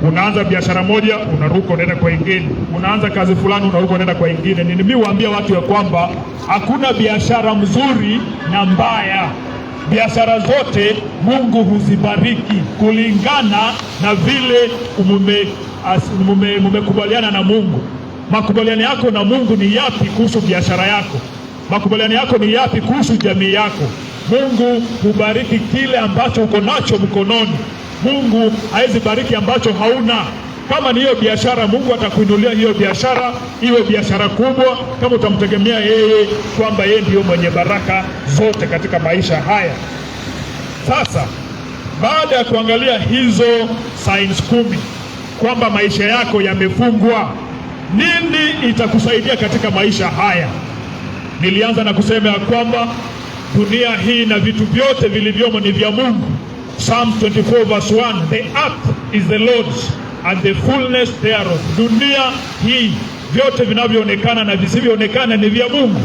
B: Unaanza biashara moja, unaruka unaenda kwa ingine. Unaanza kazi fulani, unaruka unaenda kwa ingine. Nimewaambia watu ya kwamba hakuna biashara mzuri na mbaya. Biashara zote Mungu huzibariki kulingana na vile mumekubaliana na Mungu. Makubaliano yako na Mungu ni yapi kuhusu biashara yako? Makubaliano yako ni yapi kuhusu jamii yako? Mungu hubariki kile ambacho uko nacho mkononi. Mungu hawezi bariki ambacho hauna. Kama ni hiyo biashara, Mungu atakuinulia hiyo biashara iwe biashara kubwa, kama utamtegemea yeye kwamba yeye ndiyo mwenye baraka zote katika maisha haya. Sasa baada ya kuangalia hizo signs 10 kwamba maisha yako yamefungwa, nini itakusaidia katika maisha haya? Nilianza na kusema ya kwamba dunia hii na vitu vyote vilivyomo ni vya Mungu. Psalm 24 verse 1, the earth is the Lord's and the fullness thereof. Dunia hii, vyote vinavyoonekana na visivyoonekana ni vya Mungu.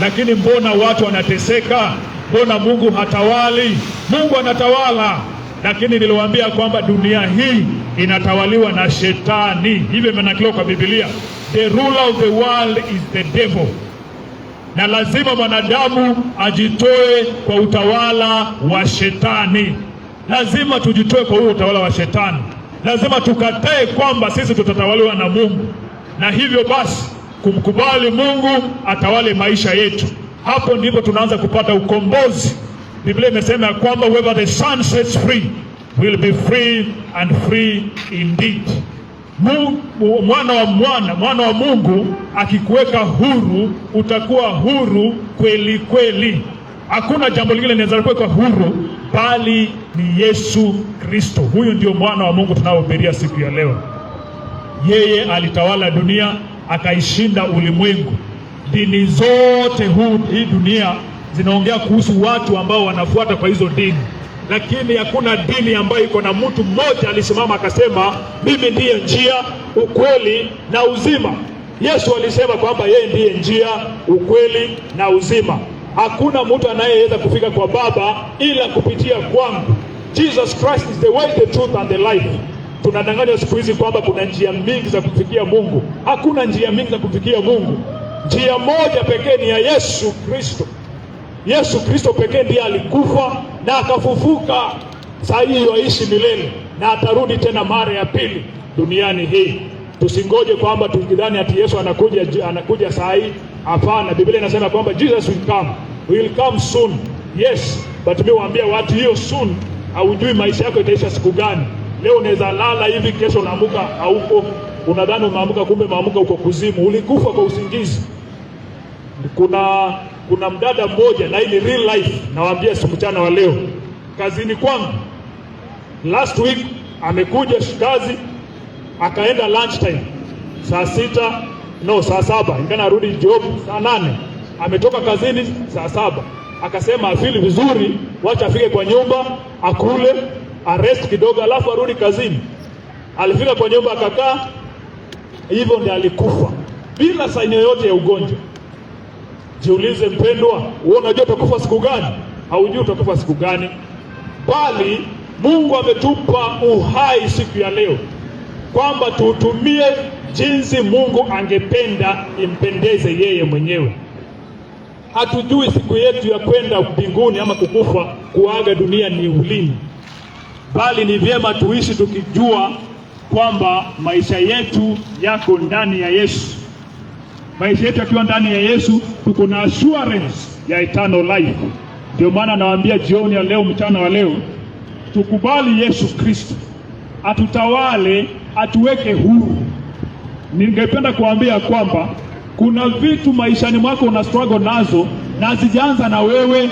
B: Lakini mbona watu wanateseka? Mbona Mungu hatawali? Mungu anatawala. Lakini niliwaambia kwamba dunia hii inatawaliwa na shetani. Hivyo imenakiliwa kwa Biblia. The ruler of the world is the devil. Na lazima mwanadamu ajitoe kwa utawala wa shetani. Lazima tujitoe kwa huo utawala wa shetani. Lazima tukatae kwamba sisi tutatawaliwa na Mungu. Na hivyo basi kumkubali Mungu atawale maisha yetu. Hapo ndipo tunaanza kupata ukombozi. Biblia imesema ya kwamba whoever the Son sets free will be free and free indeed. Mwana wa Mungu akikuweka huru, utakuwa huru kweli kweli. Hakuna jambo lingine linaweza kuweka huru bali ni Yesu Kristo. Huyu ndio mwana wa Mungu tunaohubiria siku ya leo. Yeye alitawala dunia, akaishinda ulimwengu. Dini zote hii dunia zinaongea kuhusu watu ambao wanafuata kwa hizo dini. Lakini hakuna dini ambayo iko na mtu mmoja alisimama akasema mimi ndiye njia, ukweli na uzima. Yesu alisema kwamba yeye ndiye njia, ukweli na uzima. Hakuna mtu anayeweza kufika kwa Baba ila kupitia kwangu. Jesus Christ is the way, the truth and the life. Tunadanganywa siku hizi kwamba kuna njia mingi za kufikia Mungu. Hakuna njia mingi za kufikia Mungu. Njia moja pekee ni ya Yesu Kristo. Yesu Kristo pekee ndiye alikufa na akafufuka. Sasa hivi yaishi milele na atarudi tena mara ya pili duniani hii. Tusingoje kwamba tukidhani ati Yesu anakuja saa hii. Hapana, Biblia inasema kwamba Jesus will come soon. Yes, but mimi waambia watu hiyo soon, haujui maisha yako itaisha siku gani. Leo unaweza lala hivi, kesho unaamka hauko. Unadhani umeamka, kumbe umeamka uko kuzimu. Ulikufa kwa usingizi. Kuna mdada mmoja, na hii ni real life, nawaambia si mchana wa leo, kazini kwangu last week amekuja kazi, akaenda lunch time saa 7, ingana arudi job saa 8, ametoka kazini saa 7, akasema afili vizuri, wacha afike kwa nyumba akule arrest kidogo alafu arudi kazini. Alifika kwa nyumba akakaa hivyo, ndiye alikufa bila saini yoyote ya ugonjwa. Jiulize mpendwa, wewe unajua utakufa siku gani? Haujui utakufa siku gani, bali Mungu ametupa uhai siku ya leo kwamba tuutumie jinsi Mungu angependa impendeze yeye mwenyewe. Hatujui siku yetu ya kwenda mbinguni ama kukufa, kuaga dunia ni ulini, bali ni vyema tuishi tukijua kwamba maisha yetu yako ndani ya Yesu. Maisha yetu yakiwa ndani ya Yesu, tuko na assurance ya eternal life. Ndio maana nawaambia jioni ya leo, mchana wa leo, tukubali Yesu Kristo atutawale, atuweke huru. Ningependa kuambia kwamba kuna vitu maishani mwako una struggle nazo, na hazijaanza na wewe,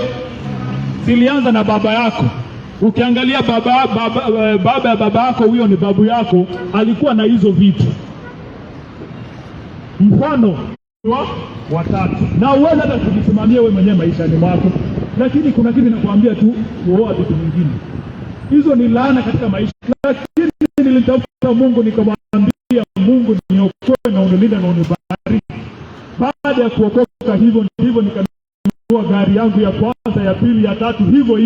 B: zilianza na baba yako. Ukiangalia baba ya baba yako, huyo ni babu yako, alikuwa na hizo vitu. Mfano watatu, na uweza hata kujisimamia wewe mwenyewe maishani mwako, lakini kuna kitu nakuambia tu, uoa vitu vingine. Hizo ni laana katika maisha. Lakini nilitafuta Mungu, nikamwambia Mungu, niokoe na unilinde na unibariki. Baada ya kuokoka hivyo nikanunua gari yangu ya kwanza, ya pili, ya tatu, hivyo.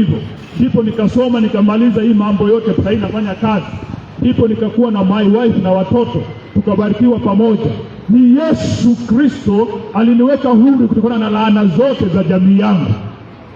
B: Ndipo nikasoma nikamaliza hii mambo yote, sasa nafanya kazi. Ndipo nikakuwa na my wife na watoto, tukabarikiwa pamoja. Ni Yesu Kristo aliniweka huru kutokana na laana zote za jamii yangu.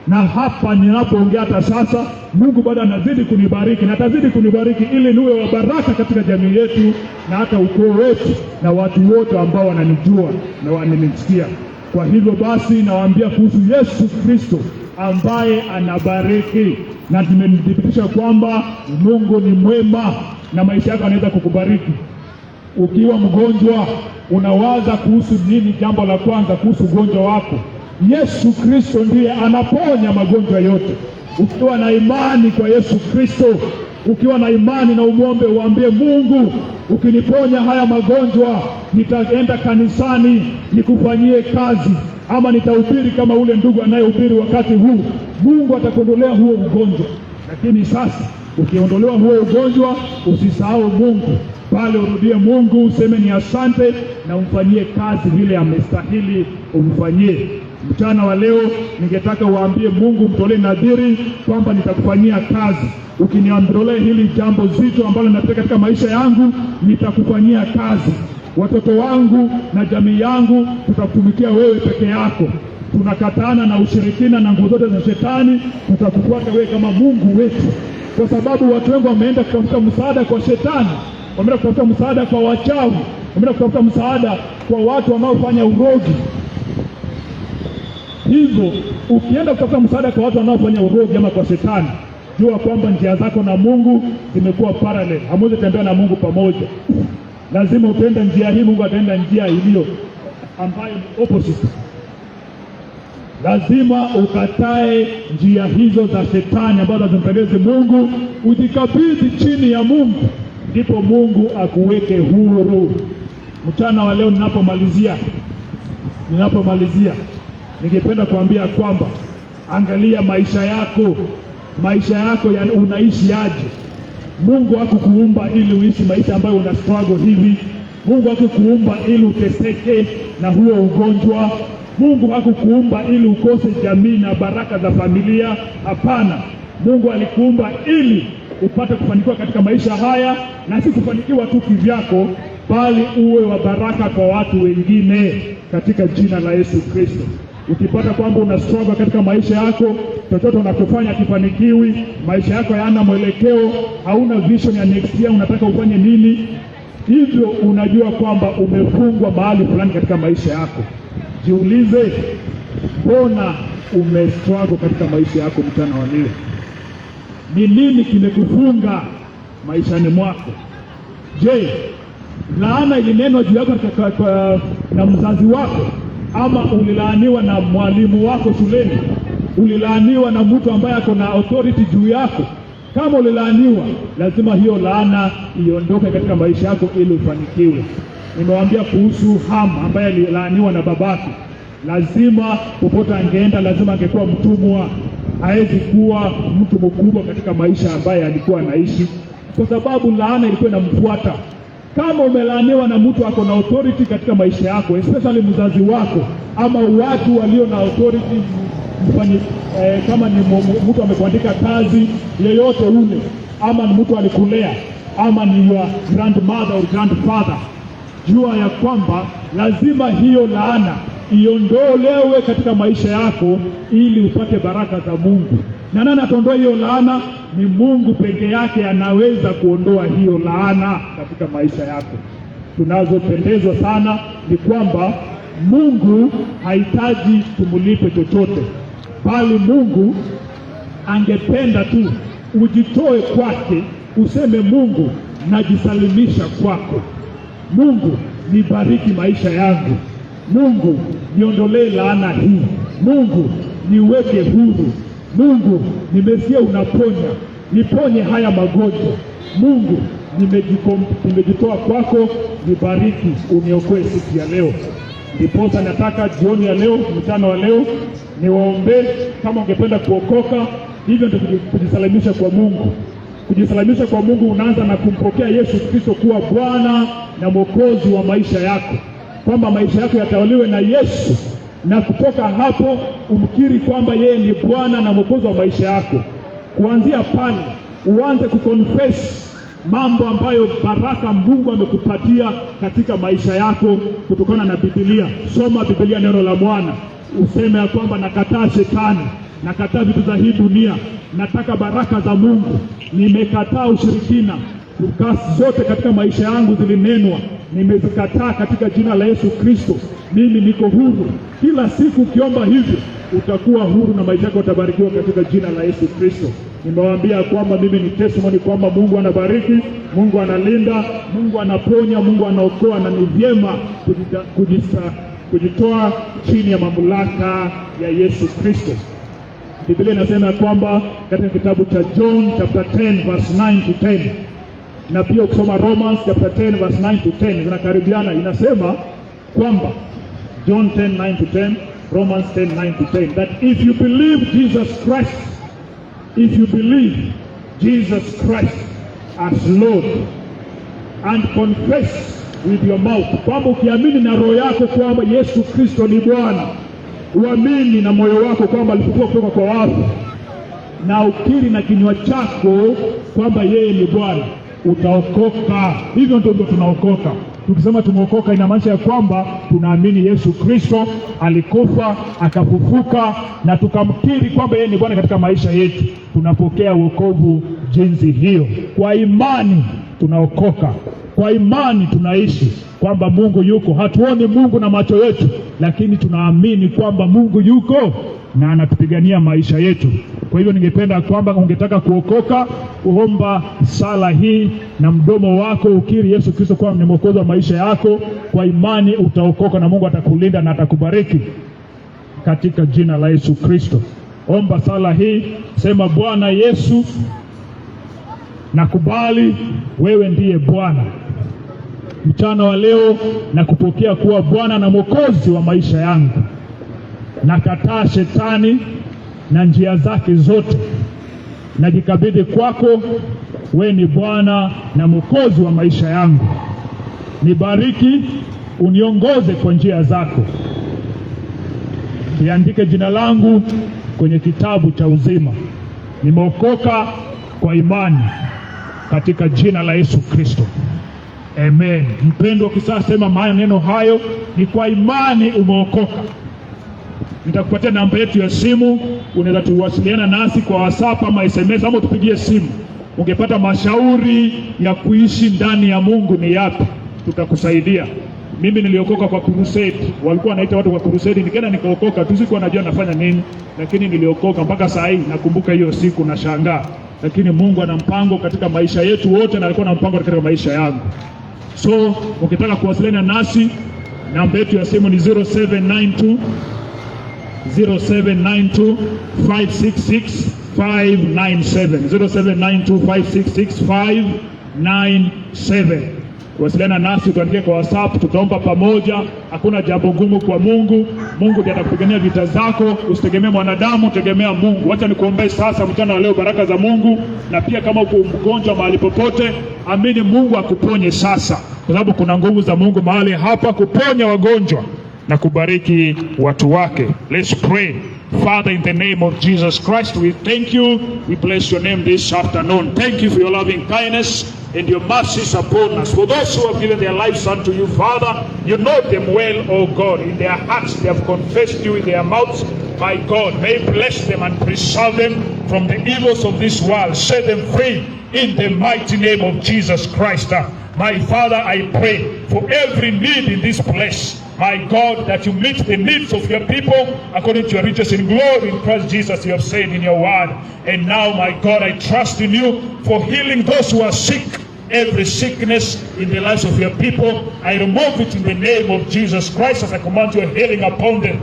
B: Na hapa ninapoongea hata sasa, Mungu bado anazidi kunibariki na atazidi kunibariki ili niwe wa baraka katika jamii yetu na hata ukoo wetu na watu wote ambao wananijua na wananisikia. Kwa hivyo basi nawaambia kuhusu Yesu Kristo ambaye anabariki, na tumenithibitisha kwamba Mungu ni mwema na maisha yako anaweza kukubariki. Ukiwa mgonjwa, unawaza kuhusu nini? Jambo la kwanza kuhusu ugonjwa wako, Yesu Kristo ndiye anaponya magonjwa yote. Ukiwa na imani kwa Yesu Kristo, ukiwa na imani na umwombe, uambie Mungu, ukiniponya haya magonjwa, nitaenda kanisani nikufanyie kazi, ama nitahubiri kama ule ndugu anayehubiri wakati huu, Mungu atakuondolea huo ugonjwa. Lakini sasa ukiondolewa huo ugonjwa, usisahau Mungu, pale urudie Mungu, useme ni asante na umfanyie kazi vile amestahili umfanyie. Mchana wa leo ningetaka uambie Mungu, mtolee nadhiri kwamba nitakufanyia kazi. Ukiniondolea hili jambo zito ambalo nataka katika maisha yangu, nitakufanyia kazi. Watoto wangu na jamii yangu tutakutumikia wewe peke yako. Tunakatana na ushirikina na nguvu zote za shetani, tutakufuata wewe kama Mungu wetu. Kwa sababu watu wengi wameenda kutafuta msaada kwa shetani, wameenda kutafuta msaada kwa wachawi, wameenda kutafuta msaada kwa watu wanaofanya urogi. Hivyo ukienda kutafuta msaada kwa watu wanaofanya urogi ama kwa shetani, jua kwamba njia zako na Mungu zimekuwa parallel. Hamwezi tembea na Mungu pamoja. Lazima utende njia hii, Mungu ataenda njia iliyo ambayo ni opposite. Lazima ukatae njia hizo za shetani ambazo hazimpendezi Mungu, ujikabidhi chini ya Mungu, ndipo Mungu akuweke huru. Mchana wa leo ninapomalizia ningependa kuambia kwamba angalia maisha yako unaishi aje? Mungu hakukuumba ili uishi maisha ambayo una struggle hivi. Mungu hakukuumba ili uteseke na huo ugonjwa. Mungu hakukuumba ili ukose jamii na baraka za familia. Hapana, Mungu alikuumba ili upate kufanikiwa katika maisha haya, na si kufanikiwa tu kivyako, bali uwe wa baraka kwa watu wengine katika jina la Yesu Kristo. Ukipata kwamba una struggle katika maisha yako, chochote unachofanya kifanikiwi, maisha yako hayana mwelekeo, hauna vision ya next year, unataka ufanye nini, hivyo unajua kwamba umefungwa mahali fulani katika maisha yako. Jiulize, mbona umestruggle katika maisha yako mchana wa leo? Ni nini kimekufunga maishani mwako? Je, laana ilinenwa juu yako na mzazi wako ama ulilaaniwa na mwalimu wako shuleni, ulilaaniwa na mtu ambaye ako na authority juu yako. Kama ulilaaniwa, lazima hiyo laana iondoke katika maisha yako ili ufanikiwe. Nimewaambia kuhusu Ham ambaye alilaaniwa na babake. Lazima popote angeenda, lazima angekuwa mtumwa, hawezi kuwa mtu mkubwa katika maisha ambaye alikuwa anaishi, kwa sababu laana ilikuwa inamfuata. Kama umelaaniwa na mtu ako na authority katika maisha yako, especially mzazi wako ama watu walio na authority, kama ni mtu amekuandika kazi yeyote ule, ama ni mtu alikulea, ama ni your grandmother or grandfather, jua ya kwamba lazima hiyo laana iondolewe katika maisha yako ili upate baraka za Mungu. Na nani ataondoa hiyo laana? Ni Mungu peke yake anaweza kuondoa hiyo laana katika maisha yako. Tunazopendezwa sana ni kwamba Mungu hahitaji tumulipe chochote, bali Mungu angependa tu ujitoe kwake, useme Mungu, najisalimisha kwako. Mungu, nibariki maisha yangu. Mungu, niondolee laana hii. Mungu, niweke huru. Mungu, nimesikia unaponya, niponye haya magonjwa. Mungu, nimejitoa kwako, nibariki, uniokoe siku ya leo. Ndiposa nataka jioni ya leo, mchana wa leo, niwaombee. Kama ungependa kuokoka, hivyo ndio kujisalimisha kwa Mungu. Kujisalimisha kwa Mungu unaanza na kumpokea Yesu Kristo kuwa Bwana na Mwokozi wa maisha yako, kwamba maisha yako yatawaliwe na Yesu, na kutoka hapo umkiri kwamba yeye ni Bwana na Mwokozi wa maisha yako. Kuanzia pale uanze kuconfess mambo ambayo baraka Mungu amekupatia katika maisha yako kutokana na Biblia. Soma Biblia, neno la Bwana, useme ya kwamba nakataa shetani, nakataa vitu za hii dunia, nataka baraka za Mungu. Nimekataa ushirikina, kasi zote katika maisha yangu zilinenwa, nimezikataa katika jina la Yesu Kristo. Mimi niko huru. Kila siku ukiomba hivyo utakuwa huru na maisha yako yatabarikiwa katika jina la Yesu Kristo. Nimewaambia kwamba mimi ni testimony kwamba Mungu anabariki, Mungu analinda, Mungu anaponya, Mungu anaokoa, na ni vyema kujitoa chini ya mamlaka ya Yesu Kristo. Biblia inasema kwamba katika kitabu cha John chapter 10 verse 9 to 10, na pia ukisoma Romans chapter 10 verse 9 to 10 zinakaribiana. Inasema kwamba John 10:9 to 10, Romans 10:9 to 10, that if you believe Jesus Christ as Lord and confess with your mouth, kwamba ukiamini na roho yako kwamba Yesu Kristo ni Bwana, uamini na moyo wako kwamba alifufuka kutoka kwa wafu, na ukiri na kinywa chako kwamba yeye ni Bwana, utaokoka. Hivyo ndio tunaokoka. Tukisema tumeokoka, inamaanisha ya kwamba tunaamini Yesu Kristo alikufa akafufuka, na tukamkiri kwamba yeye ni Bwana katika maisha yetu. Tunapokea wokovu jinsi hiyo. Kwa imani tunaokoka, kwa imani tunaishi kwamba Mungu yuko. Hatuoni Mungu na macho yetu, lakini tunaamini kwamba Mungu yuko na anatupigania maisha yetu. Kwa hivyo ningependa kwamba ungetaka kuokoka, uomba sala hii na mdomo wako, ukiri Yesu Kristo kuwa ni Mwokozi wa maisha yako. Kwa imani utaokoka na Mungu atakulinda na atakubariki katika jina la Yesu Kristo. Omba sala hii, sema: Bwana Yesu, nakubali wewe ndiye Bwana. Mchana wa leo nakupokea kuwa Bwana na Mwokozi wa maisha yangu. Nakataa shetani na njia zake zote, najikabidhi kwako. Wewe ni Bwana na Mwokozi wa maisha yangu. Nibariki, uniongoze kwa njia zako. Niandike jina langu kwenye kitabu cha uzima. Nimeokoka kwa imani katika jina la Yesu Kristo. Amen. Mpendwa, kisasa sema maneno hayo, ni kwa imani umeokoka. Nitakupatia namba yetu ya simu, unaweza tuwasiliana nasi kwa WhatsApp ama SMS ama tupigie simu. Ungepata mashauri ya kuishi ndani ya Mungu ni yapi, tutakusaidia. Mimi niliokoka kwa crusade, walikuwa wanaita watu kwa crusade, nikaenda nikaokoka. Tusikuwa najua nafanya nini, lakini niliokoka. Mpaka saa hii nakumbuka hiyo siku na shangaa. Lakini Mungu ana mpango katika maisha yetu wote, na alikuwa na mpango katika maisha yangu. So ukitaka kuwasiliana nasi Namba yetu ya simu ni 0792 566 597, 0792 566 597. Wasiliana nasi, tuandike kwa WhatsApp, tutaomba pamoja. Hakuna jambo gumu kwa Mungu. Mungu ndiye atakupigania vita zako. Usitegemee mwanadamu, tegemea Mungu. Acha nikuombee sasa mchana wa leo baraka za Mungu, na pia kama uko mgonjwa mahali popote, amini Mungu akuponye sasa, kwa sababu kuna nguvu za Mungu mahali hapa kuponya wagonjwa na kubariki watu wake. Let's pray. Father, in the name of Jesus Christ, we thank you. We bless your name this afternoon. Thank you for your loving kindness and your mercies upon us. For those who have given their lives unto you, Father, you know them well, O God. In their hearts they have confessed you, in their mouths. My God, may you bless them and preserve them from the evils of this world. Set them free in the mighty name of Jesus Christ. My Father, I pray for every need in this place, my God, that you meet the needs of your people according to your riches in glory in Christ Jesus, you have said in your word. And now, my God, I trust in you for healing those who are sick. Every sickness in the lives of your people, I remove it in the name of Jesus Christ as I command your healing upon them.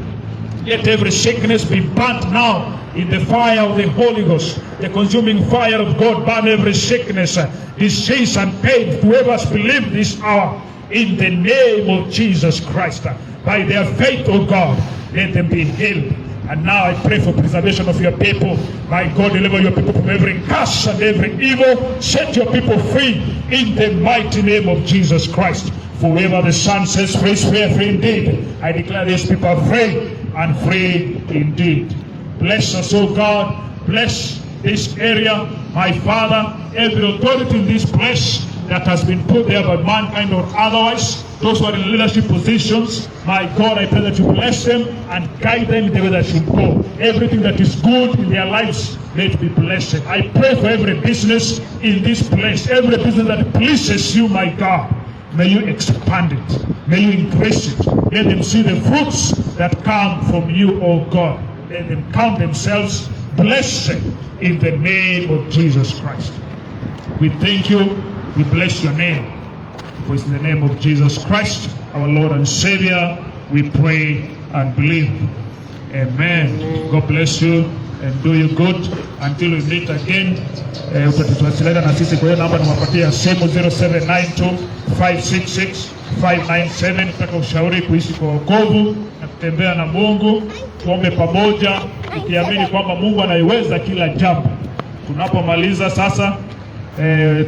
B: Let every sickness be burnt now in the fire of the Holy Ghost. The consuming fire of God burn every sickness, disease and pain. Whoever has believed this hour, in the name of Jesus Christ, by their faith, O God, let them be healed. And now I pray for preservation of your people. My God, deliver your people from every curse and every evil. Set your people free in the mighty name of Jesus Christ. For whoever the Son sets free is free indeed. I declare these people are free and free indeed. Bless us, O God. Bless this area, my Father. Every authority in this place that has been put there by mankind or otherwise, those who are in leadership positions, my God, I pray that you bless them and guide them in the way that should go. Everything that is good in their lives, let it be blessed. I pray for every business in this place, every business that pleases you, my God. May you expand it. May you increase it. Let them see the fruits that come from you, O God. Let them count themselves blessed in the name of Jesus Christ. We thank you. We bless your name. For it's in the name of Jesus Christ, our Lord and Savior, we pray and believe. Amen. God bless you and do you good until we meet again. Utatuwasiliana na sisi kwa hiyo namba nimewapatia simu 0792-566-597. Nataka ushauri kuishi kwa wokovu na kutembea na Mungu. Tuombe pamoja tukiamini kwamba Mungu anaiweza kila jambo. Tunapomaliza sasa,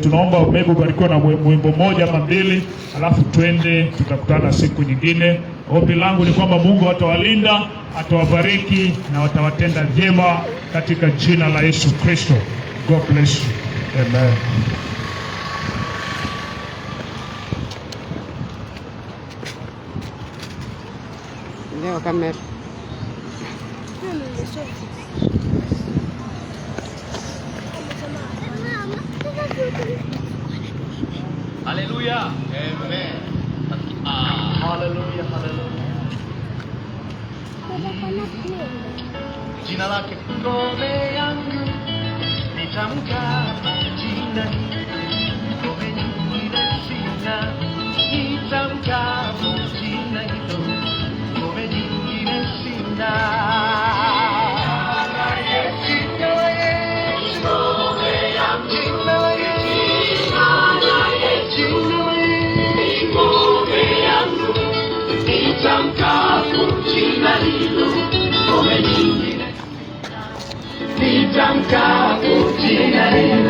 B: tunaomba maybe ubarikiwe na mwimbo moja ama mbili, alafu twende tutakutana siku nyingine. Ombi langu ni kwamba Mungu atawalinda, atawabariki na watawatenda vyema katika jina la Yesu Kristo. God bless you. Amen.
C: Ndio kamera.
D: Hallelujah. Amen. Hallelujah. Hallelujah. Jina lake ngome yangu, nitamka jina hili, ngome nyingine sina, nitamka jina hilo, ngome nyingine sina. Nitamka jina hilo